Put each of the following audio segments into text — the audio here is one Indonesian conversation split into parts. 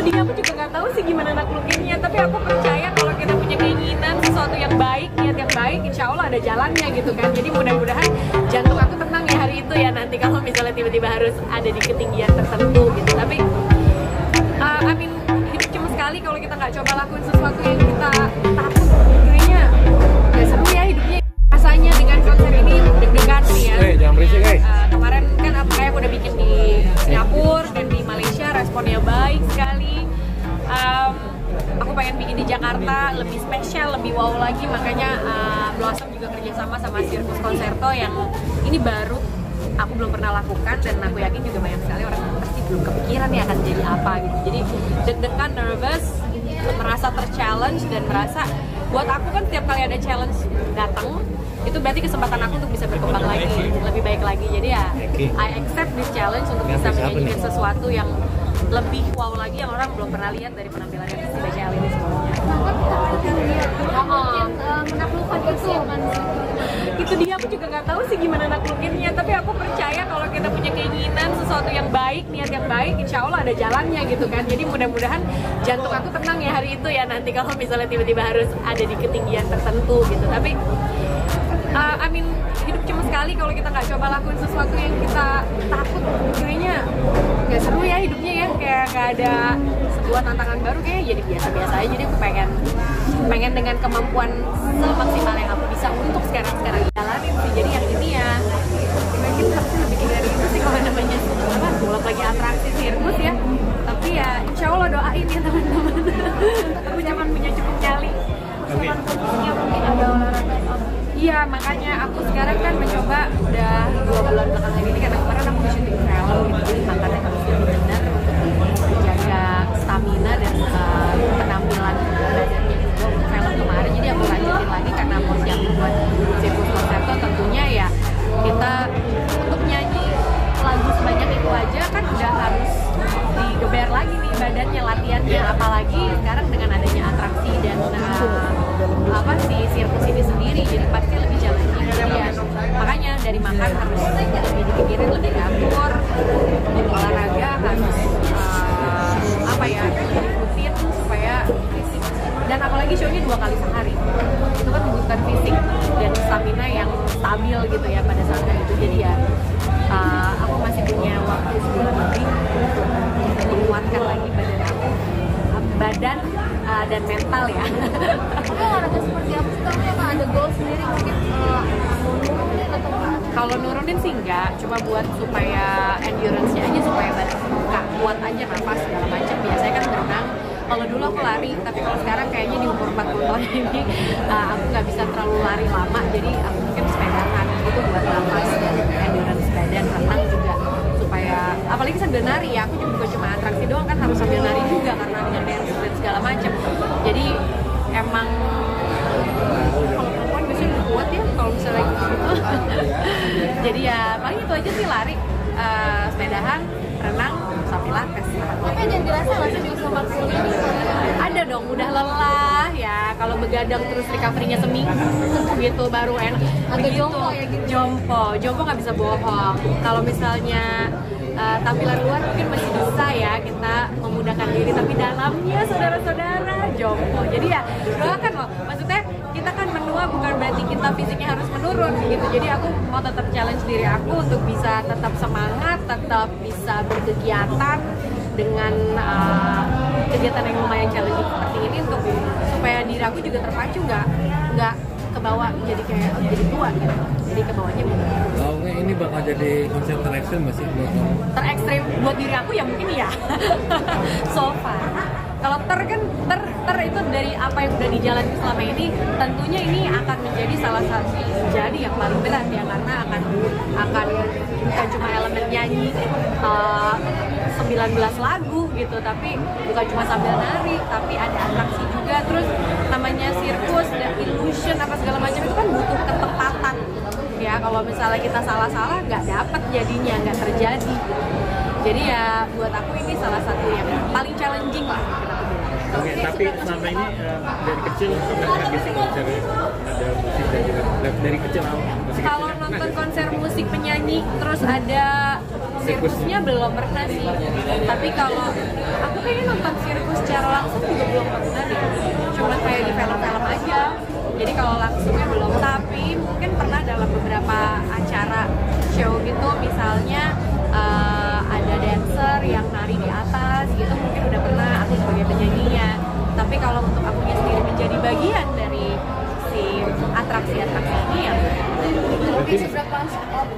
dia, aku juga nggak tahu sih gimana naklukinnya, tapi aku percaya kalau kita punya keinginan sesuatu yang baik, niat yang baik, insya Allah ada jalannya gitu kan. Jadi mudah-mudahan jantung aku tenang ya hari itu ya, nanti kalau misalnya tiba-tiba harus ada di ketinggian tertentu gitu. Tapi hidup cuma sekali, kalau kita nggak coba lakuin sesuatu yang kita takut, kayaknya nggak seru ya hidupnya. Rasanya dengan konser ini deg-degan nih ya. Jangan berisik guys. Kemarin kan aku udah bikin di Singapura dan di Malaysia, responnya baik sekali. Aku pengen bikin di Jakarta lebih spesial, lebih wow lagi, makanya Blossom juga kerjasama sama Sirkus Concerto yang ini baru aku belum pernah lakukan, dan aku yakin juga banyak sekali orang pasti belum kepikiran ya akan jadi apa gitu. Jadi deg-degan, nervous, merasa ter-challenge, dan merasa buat aku kan tiap kali ada challenge datang itu berarti kesempatan aku untuk bisa berkembang lagi, lebih baik lagi. Jadi ya I accept this challenge untuk bisa menyajikan sesuatu yang lebih wow lagi yang orang belum pernah lihat dari penampilan yang si BCL ini sebelumnya. Menaklukkan itu kan? Itu dia, aku juga nggak tahu sih gimana naklukinnya, tapi aku percaya kalau kita punya keinginan sesuatu yang baik, niat yang baik, insya Allah ada jalannya gitu kan. Jadi mudah-mudahan jantung aku tenang ya hari itu ya, nanti kalau misalnya tiba-tiba harus ada di ketinggian tertentu gitu. Tapi hidup cuma sekali, kalau kita nggak coba lakuin sesuatu yang kita takut, kayaknya nggak seru ya hidupnya ya. Kayak nggak ada sebuah tantangan baru, kayak jadi biasa-biasa aja. Jadi aku pengen dengan kemampuan semaksimal yang aku bisa untuk sekarang jalanin sih. Jadi yang ini ya mungkin harusnya lebih dari itu sih kalau namanya bulak lagi atraksi sirkus ya. Tapi ya insya Allah doain ya teman-teman. Aku cuma punya cukup nyali. Sekarang kondisinya mungkin ada olahraga apa? Iya, makanya aku sekarang kan mencoba udah 2 bulan belakangan ini, karena kemarin aku syuting film gitu, jadi makannya harus lebih benar untuk menjaga stamina dan penampilan badannya juga untuk film kemarin. Jadi aku lanjutin lagi karena mau siapin buat Sirkus Concerto, tentunya ya kita untuk nyanyi lagu sebanyak itu aja kan udah harus digeber lagi nih badannya, latihannya, apalagi sekarang dengan adanya atraksi dan si sirkus ini sendiri, jadi pasti lebih challenging ya. Makanya dari makan harus lebih dipikirin, lebih diatur, olahraga harus lebih rutin supaya fisik, dan apalagi shownya 2 kali sehari itu kan membutuhkan fisik dan stamina yang stabil gitu ya pada saat itu. Jadi ya aku masih punya waktu sebulan lebih untuk menguatkan lagi badan dan mental ya. Tapi olahraga seperti apa sih kamu yang ada goal sendiri mungkin nurunin atau kalau nurunin sih enggak, cuma buat supaya endurance-nya aja, supaya badan nggak kuat aja, nafas segala macam. Biasanya kan berenang, kalau dulu aku lari, tapi kalau sekarang kayaknya di umur 40 tahun ini aku nggak bisa terlalu lari lama, jadi aku mungkin sepedahan gitu buat nafas dan endurance badan. Renang juga supaya, apalagi sambil nari ya, aku juga bukan cuma atraksi doang kan, harus sambil nari juga karena dengan dance dan segala macam. Jadi emang kalau perempuan biasanya lebih kuat ya kalau misalnya gitu. Jadi ya paling itu aja sih, lari, sepedahan, renang, sambil lates. tapi jangan dirasa nggak sih di usia 40 ini? Ada dong, udah lelah ya, kalau begadang terus recovery-nya seminggu gitu baru enak. Agak Begitu, jompo ya gitu. Jompo nggak bisa bohong. Kalau misalnya tampilan luar mungkin masih bisa ya kita memudahkan diri, tapi dalamnya saudara-saudara jompo. Jadi ya doakan loh, maksudnya kita kan menua bukan berarti kita fisiknya harus menurun gitu. Jadi aku mau tetap challenge diri aku untuk bisa tetap semangat, tetap bisa berkegiatan dengan kegiatan yang lumayan challenging seperti ini, untuk supaya diri aku juga terpacu, nggak kebawa jadi kayak jadi tua gitu. Jadi kebawanya bener. Ini bakal jadi konsep terekstrim masih buat kamu? Terekstrim buat diri aku ya mungkin ya. So far. Kalau ter itu dari apa yang udah dijalani selama ini, tentunya ini akan menjadi salah satu yang paling berat ya, karena akan bukan cuma elemen nyanyi 19 lagu gitu, tapi bukan cuma sambil nari, tapi ada atraksi juga. Terus namanya sirkus dan illusion apa segala macam itu kan butuh ketepatan ya. Kalau misalnya kita salah-salah nggak dapet jadinya, nggak terjadi. Jadi ya buat aku ini salah satu yang paling challenging lah. Oke, tapi selama ini dari kecil pernah nggak sih konsernya ada musik dan juga dari kecil musik? Kalau nonton konser musik penyanyi terus ada sirkusnya belum pernah sih. Tapi kalau aku kayaknya nonton sirkus secara langsung juga belum pernah deh. Cuma kayak di film-film aja. Jadi kalau langsungnya belum. Tapi mungkin pernah dalam beberapa acara show gitu, misalnya ada dancer yang nari di atas gitu, mungkin udah pernah aku sebagai penyanyinya. Tapi kalau untuk akunya sendiri menjadi bagian dari si atraksi-atraksi ini ya. Oke, seberapa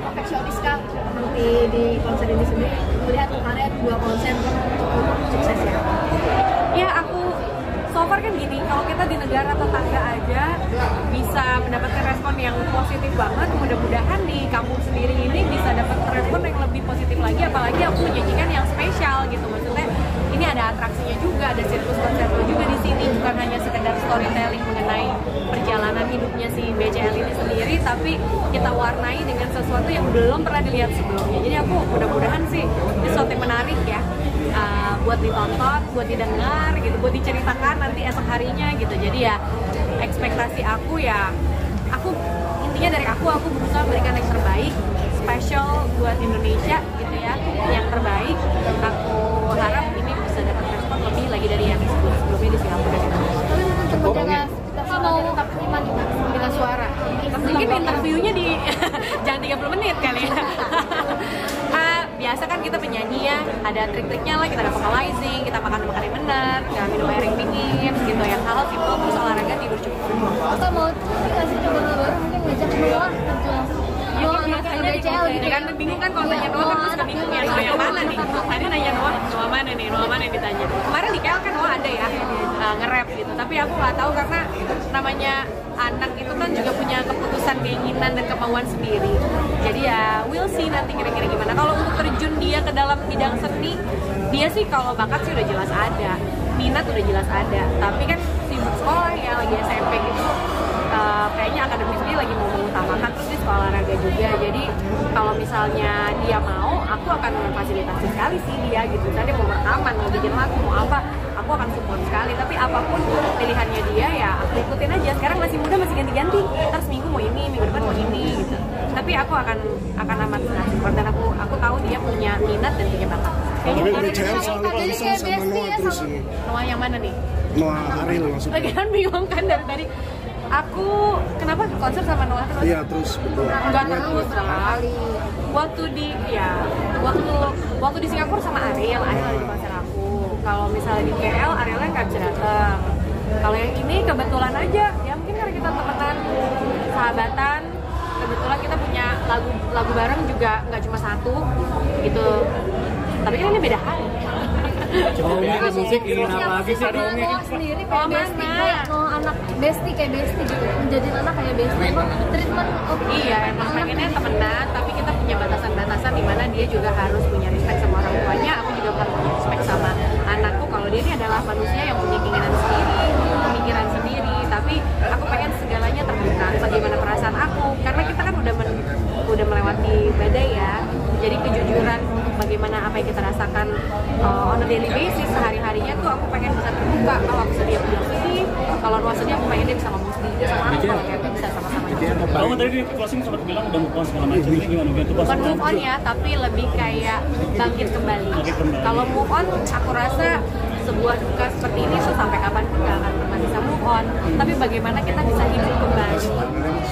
perfeksionis kah di konser ini sendiri? Melihat kemarin 2 konser cukup sukses ya? Ya aku so far kan gini, kalau kita di negara tetangga aja bisa mendapatkan respon yang positif banget, mudah-mudahan di kampung sendiri ini bisa dapat respon yang lebih positif lagi, apalagi aku menyanyikan yang spesial gitu. Maksudnya ini ada atraksinya juga, ada sirkus konsernya juga di sini, bukan hanya sekedar storytelling mengenai perjalanan hidupnya si BCL ini sendiri, tapi kita warnai dengan sesuatu yang belum pernah dilihat sebelumnya. Jadi aku mudah-mudahan sih ini sesuatu yang menarik ya, buat ditonton, buat didengar gitu, buat diceritakan nanti esok harinya gitu. Jadi ya ekspektasi aku ya, aku intinya dari aku berusaha memberikan yang terbaik, special buat Indonesia gitu ya, yang terbaik. Aku harap ini bisa dapat respon lebih lagi dari yang sebelumnya di Singapura gitu. Tapi untuk menjaga kita mau tetap iman dengan suara. Mungkin interviewnya di jangan 30 menit kali ya. Biasa kan kita penyanyi ya, ada trik-triknya lah, kita ada vocalizing, kita makan yang benar, kita minum air yang dingin gitu, yang hal simpel, terus olahraga, tidur cukup. Atau mau kasih coba baru mungkin ngajak keluar kerja langsung. Iya, biasanya BCL gitu kan, bingung kan kalau tanya Noah kan suka bingung ya, Noah yang mana nih? Tadi nanya Noah mana nih, Noah mana yang ditanya. Kemarin di KL kan Noah ada ya, nge-rap gitu, tapi aku nggak tahu karena namanya anak itu kan juga punya keputusan, keinginan dan kemauan sendiri. Jadi ya we'll see nanti kira-kira gimana. Kalau untuk terjun dia ke dalam bidang seni, dia sih kalau bakat sih udah jelas ada, minat udah jelas ada, tapi kan sibuk sekolah ya, lagi SMP gitu. Kayaknya akademis dia lagi mau mengutamakan, terus dia sekolah olahraga juga. Jadi kalau misalnya dia mau, aku akan memfasilitasi sekali sih dia gitu. Misalnya dia mau rekaman, mau bikin lagu, mau apa, aku akan support sekali. Tapi apapun pilihannya dia ya aku ikutin aja. Sekarang masih muda, masih ganti-ganti, ntar seminggu mau ini, minggu depan mau ini gitu. Tapi aku akan amat support, dan aku tahu dia punya minat dan punya bakat. Tapi BCL selalu langsung sama Noah terus sih. Noah yang mana nih? Noah Ariel maksudnya. Lagi kan bingung kan dari tadi. Aku kenapa konser sama Noah terus? Iya terus berdua. Enggak terus lah. Waktu di Singapura sama Ariel ada di konser aku. Kalau misalnya di KL, Arielnya nggak bisa datang. Kalau yang ini kebetulan aja, ya mungkin karena kita temenan, sahabatan, kebetulan kita punya lagu bareng juga nggak cuma satu gitu. Tapi kan ini beda hari. Coba bikin musik ingin apa lagi sih? Noah sendiri Oh, kayak bestie, mana? kayak Noah anak bestie kayak bestie gitu, menjadi anak kayak bestie. Treatment Iya, emang pengennya temenan, tapi kita punya batasan-batasan di mana dia juga harus punya respect sama orang tuanya. Aku juga harus punya respect sama anakku kalau dia ini adalah manusia yang punya keinginan sendiri, pemikiran sendiri. Tapi aku pengen segalanya terbuka, bagaimana perasaan aku, karena kita kan udah melewati badai ya. Jadi kejujuran untuk bagaimana apa yang kita rasakan on a daily basis sehari-harinya tuh aku pengen bisa terbuka. Kalau aku sedih aku bilang sedih, kalau Noah sedih aku pengen dia bisa ngomong sedih sama aku, kalau kayak bisa sama-sama. Kamu tadi di closing sempat bilang udah move on segala macam, ini gimana? Bukan move on ya, tapi lebih kayak bangkit kembali. Kalau move on, aku rasa sebuah duka seperti ini tuh sampai kapanpun gak akan pernah bisa move on. Tapi bagaimana kita bisa hidup kembali,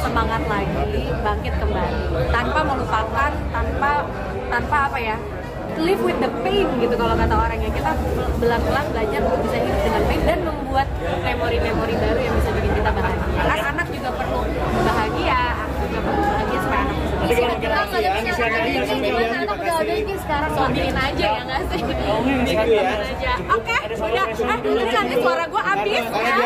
semangat lagi, bangkit kembali, tanpa melupakan, tanpa apa ya, live with the pain gitu kalau kata orangnya. Kita pelan-pelan belajar untuk bisa hidup dengan pain dan membuat memori-memori baru yang bisa bikin kita bahagia. Kan anak juga perlu bahagia, aku juga perlu bahagia supaya anak bisa Isi hati lagi ada bisa gimana anak udah ada ini sekarang ambilin aja ya nggak sih? Ambilin aja. Oke, udah. Nanti suara gue habis ya.